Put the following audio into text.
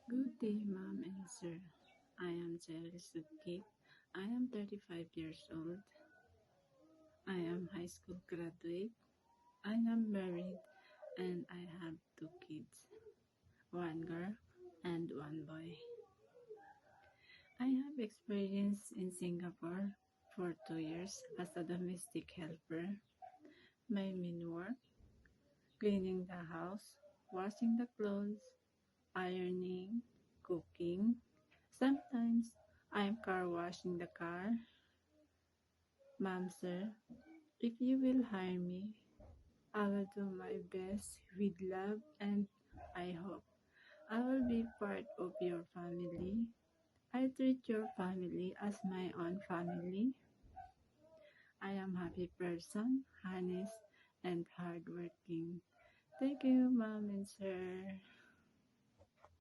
Good day, ma'am and sir. I am Jerry Sudkip. I am 35 years old. I am high school graduate. I am married and I have two kids, one girl and one boy. I have experience in Singapore for 2 years as a domestic helper. My main work, cleaning the house, washing the clothes, ironing, cooking. Sometimes I'm car washing the car. Ma'am, sir, if you will hire me, I will do my best with love and I hope I will be part of your family. I treat your family as my own family. I am happy person, honest and hardworking. Thank you, ma'am and sir.